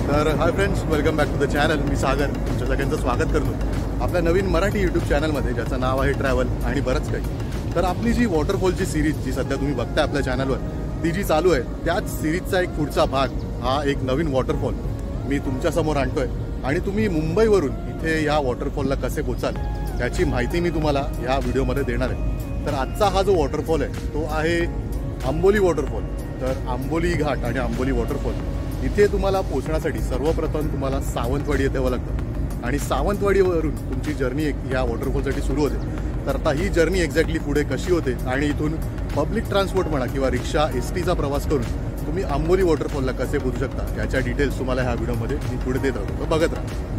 तर hi friends, welcome back to the channel. मी सागर तुमच्या सगळ्यांचं स्वागत करतो आपल्या नवीन मराठी यूट्यूब चॅनलमध्ये, ज्याचं नाव आहे ट्रॅव्हल आणि बरंच काही. तर आपली जी वॉटरफॉलची सिरीज जी सध्या तुम्ही बघताय आपल्या चॅनलवर, ती जी चालू आहे त्याच सिरीजचा एक पुढचा भाग हा एक नवीन वॉटरफॉल मी तुमच्यासमोर आणतोय. आणि तुम्ही मुंबईवरून इथे या वॉटरफॉलला कसे पोचाल याची माहिती मी तुम्हाला या व्हिडिओमध्ये देणार आहे. तर आजचा हा जो वॉटरफॉल आहे तो आहे आंबोली वॉटरफॉल. तर आंबोली घाट आणि आंबोली वॉटरफॉल इथे तुम्हाला पोहोचण्यासाठी सर्वप्रथम तुम्हाला सावंतवाडी येथे यावं लागतं आणि सावंतवाडीवरून तुमची जर्नी या वॉटरफॉलसाठी सुरू होते. तर आता ही जर्नी एक्झॅक्टली पुढे कशी होते आणि इथून पब्लिक ट्रान्सपोर्ट म्हणा किंवा रिक्षा एसटीचा प्रवास करून तुम्ही आंबोली वॉटरफॉलला कसे पोहोचू शकता याच्या डिटेल्स तुम्हाला ह्या व्हिडिओमध्ये मी पुढे देत राहतो. तर बघत राहा.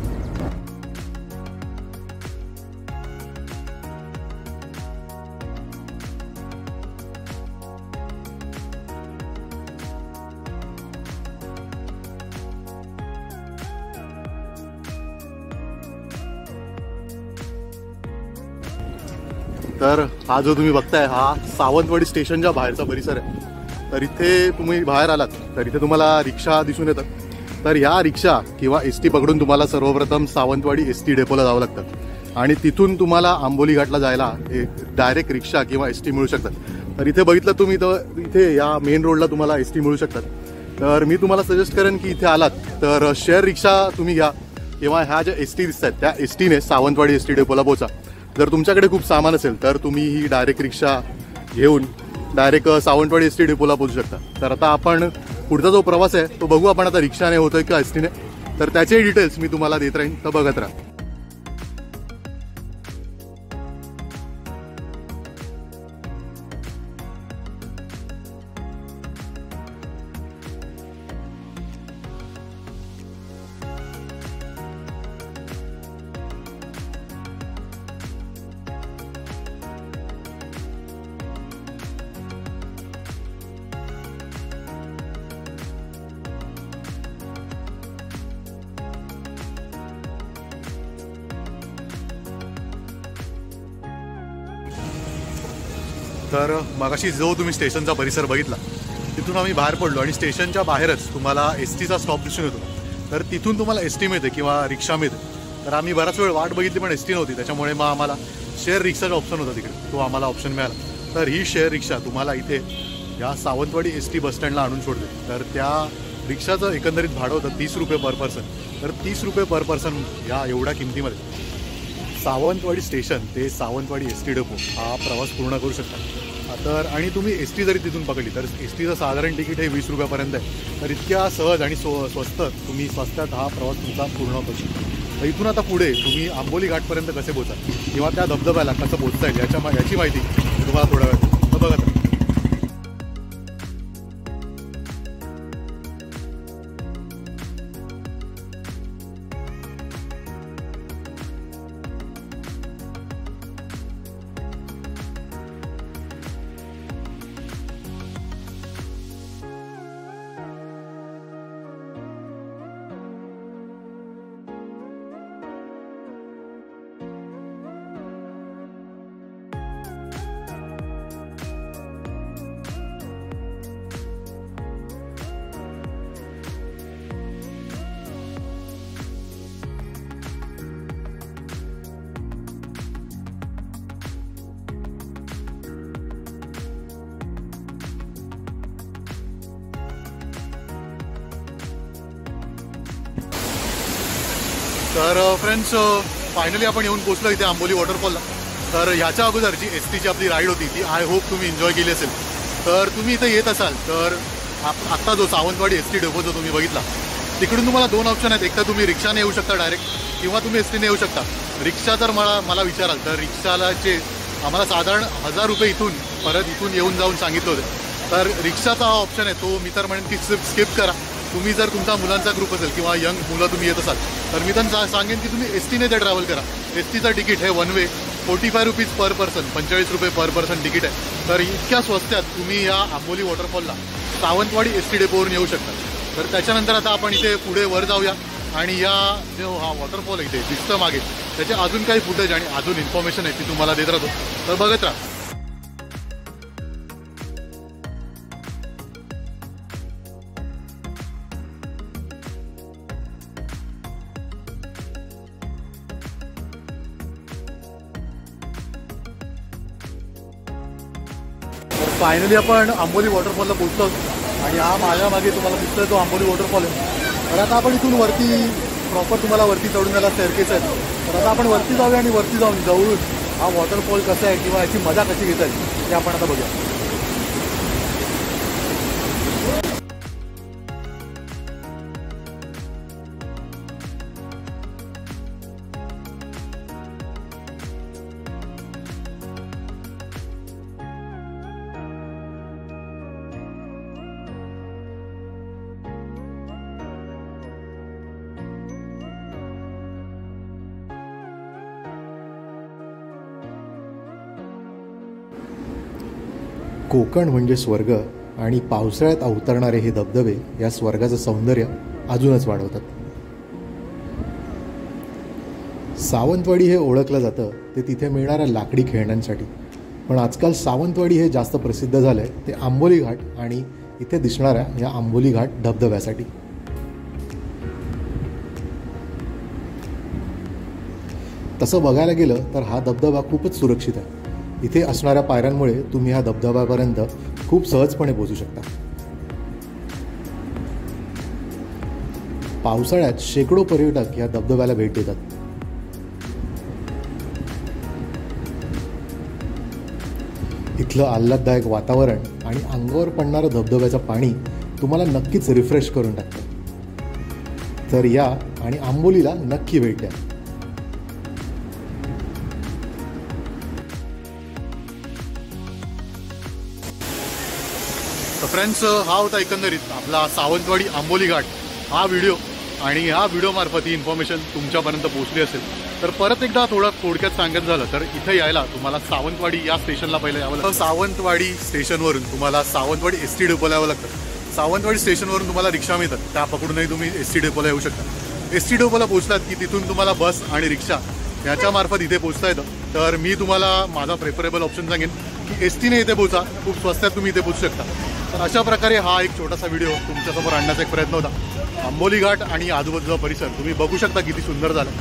तर हा जो तुम्ही बघताय हा सावंतवाडी स्टेशनच्या बाहेरचा परिसर आहे. तर इथे तुम्ही बाहेर आलात तर इथे तुम्हाला रिक्षा दिसून येतात. तर या रिक्षा किंवा एस टी पकडून तुम्हाला सर्वप्रथम सावंतवाडी एस टी डेपोला जावं लागतं आणि तिथून तुम्हाला आंबोली घाटला जायला डायरेक्ट रिक्षा किंवा एस टी मिळू शकतात. तर इथे बघितलं तुम्ही तर इथे या मेन रोडला तुम्हाला एस टी मिळू शकतात. तर मी तुम्हाला सजेस्ट करेन की इथे आलात तर शेअर रिक्षा तुम्ही घ्या किंवा ह्या ज्या एस टी दिसत आहेत त्या एस टीने सावंतवाडी एस टी डेपोला पोचा. जर तुमच्याकडे खूप सामान असेल तर तुम्ही ही डायरेक्ट रिक्षा घेऊन डायरेक्ट सावंतवाडी एस टी डेपोला पोहोचू शकता. तर आता आपण पुढचा जो प्रवास आहे तो बघू आपण आता रिक्षाने होतोय का एस टीने. तर त्याचे डिटेल्स मी तुम्हाला देत राहीन. तर बघत राहा. तर मगाशी जो तुम्ही स्टेशनचा परिसर बघितला तिथून आम्ही बाहेर पडलो आणि स्टेशनच्या बाहेरच तुम्हाला एस टीचा स्टॉप दिसून येतो. तर तिथून तुम्हाला एस टी मिळते किंवा रिक्षा मिळते. तर आम्ही बराच वेळ वाट बघितली पण एस टी नव्हती, त्याच्यामुळे मग आम्हाला शेअर रिक्षाचा ऑप्शन होता तिकडे, तो आम्हाला ऑप्शन मिळाला. तर ही शेअर रिक्षा तुम्हाला इथे या सावंतवाडी एस टी बसस्टँडला आणून सोडते. तर त्या रिक्षाचं एकंदरीत भाडं होतं 30 रुपये पर पर्सन. तर 30 रुपये पर पर्सन या एवढ्या किमतीमध्ये सावंतवाडी स्टेशन ते सावंतवाडी एस टी डेपो हा प्रवास पूर्ण करू शकता. तर आणि तुम्ही एस टी जरी तिथून पकडली तर एस टीचं साधारण तिकीट हे 20 रुपयापर्यंत आहे. तर इतक्या सहज आणि स्वस्त तुम्ही स्वस्तात हा प्रवास तुमचा पूर्ण करू शकता. तर इथून आता पुढे तुम्ही आंबोली घाटपर्यंत कसे पोहोचाल किंवा त्या धबधब्याला कसं पोहोचता येईल याची माहिती तुम्हाला थोड्या वेळ बघत. तर फ्रेंड्स, फायनली आपण येऊन पोचलो इथे आंबोली वॉटरफॉलला. तर ह्याच्या अगोदर जी एस टीची आपली राईड होती ती आय होप तुम्ही एन्जॉय केली असेल. तर तुम्ही इथे येत असाल तर आत्ता जो सावंतवाडी एस टी डेपो जो तुम्ही बघितला तिकडून तुम्हाला दोन ऑप्शन आहेत. एक तर तुम्ही रिक्षाने येऊ शकता डायरेक्ट किंवा तुम्ही एस टीने येऊ शकता. रिक्षा जर मला विचाराल तर रिक्षालाचे आम्हाला साधारण 1000 रुपये इथून येऊन जाऊन सांगितलं होतं. तर रिक्षाचा हा ऑप्शन आहे तो मी तर म्हणेन की स्किप करा. तुम्ही जर तुमचा मुलांचा ग्रुप असेल किंवा यंग मुलं तुम्ही येत असाल तर मी त्यांना सांगेन की तुम्ही एस टीने ते ट्रॅव्हल करा. एस टीचं तिकीट हे one way 45 rupees per person, 45 रुपये पर पर्सन तिकीट आहे. तर इतक्या स्वस्त्यात तुम्ही या आंबोली वॉटरफॉलला सावंतवाडी एस टी डेपोवरून येऊ शकता. तर त्याच्यानंतर आता आपण इथे पुढे वर जाऊया आणि या जो हा वॉटरफॉल इथे दिसतं मागे त्याचे अजून काही फुटेज आणि अजून इन्फॉर्मेशन आहे ती तुम्हाला देत राहतो. तर बघत राहा. फायनली आपण आंबोली वॉटरफॉलला पोहोचलो आणि हा माझ्या मागे तुम्हाला दिसतोय तो आंबोली वॉटरफॉल आहे। तर आता आपण इथून वरती प्रॉपर तुम्हाला वरती चढून यायला स्टेअरकेस आहे। तर आता आपण वरती जाऊया आणि वरती जाऊन जवळून हा वॉटरफॉल कसा आहे किंवा याची मजा कशी घेता येईल ते आपण आता बघूया। कोकण म्हणजे स्वर्ग आणि पावसाळ्यात अवतरणारे हे धबधबे या स्वर्गाचं सौंदर्य अजूनच वाढवतात। सावंतवाडी हे ओळखलं जातं ते तिथे मिळणाऱ्या लाकडी खेळण्यांसाठी, पण आजकाल सावंतवाडी हे जास्त प्रसिद्ध झालंय ते आंबोली घाट आणि इथे दिसणाऱ्या या आंबोली घाट धबधब्यासाठी। तसं बघायला गेलं तर हा धबधबा खूपच सुरक्षित आहे। इथे असणाऱ्या पायऱ्यांमुळे तुम्ही ह्या धबधब्यापर्यंत खूप सहजपणे पोहोचू शकता। पावसाळ्यात शेकडो पर्यटक या धबधब्याला भेट देतात। इथलं आल्हाददायक वातावरण आणि अंगावर पडणारं धबधब्याचं पाणी तुम्हाला नक्कीच रिफ्रेश करून टाकतं। तर या आणि आंबोलीला नक्की भेट द्या। तर फ्रेंड्स, हा होता एकंदरीत आपला सावंतवाडी आंबोली घाट हा व्हिडिओ, आणि ह्या व्हिडिओमार्फत ही इन्फॉर्मेशन तुमच्यापर्यंत पोहोचली असेल। तर परत एकदा थोडं थोडक्यात सांगायचं झालं तर इथे यायला तुम्हाला सावंतवाडी या स्टेशनला पहिलं यावं लागतं। सावंतवाडी स्टेशनवरून तुम्हाला सावंतवाडी एसटी डेपोला यावं लागतं। सावंतवाडी स्टेशनवरून तुम्हाला रिक्षा मिळतात, त्या पकडूनही तुम्ही एसटी डेपोला येऊ शकता। एसटी डेपोला पोहोचलात की तिथून तुम्हाला बस आणि रिक्षा याच्यामार्फत इथे पोहोचता येतं। तर मी तुम्हाला माझा प्रेफरेबल ऑप्शन सांगेन की एसटीने इथे पोहोचा, खूप स्वस्तात तुम्ही इथे पोहोचू शकता। तर अशा प्रकारे हा एक छोटासा व्हिडिओ तुमच्यासमोर आणण्याचा एक प्रयत्न होता। आंबोली घाट आणि आजूबाजूचा परिसर तुम्ही बघू शकता किती सुंदर झालं।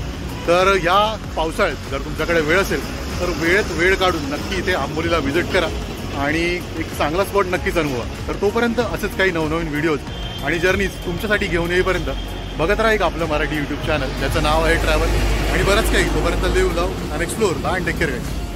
तर या पावसाळ्यात जर तुमच्याकडे वेळ असेल तर वेळ काढून नक्की इथे आंबोलीला व्हिजिट करा आणि एक चांगला स्पॉट नक्कीच अनुभवा। तर तोपर्यंत असेच काही नवनवीन व्हिडिओज आणि जर्नीज तुमच्यासाठी घेऊन येईपर्यंत बघत राहा एक आपलं मराठी यूट्यूब चॅनल ज्याचं नाव आहे ट्रॅव्हल, आणि बरंच काही। तोपर्यंत live love and explore, bye and take care guys.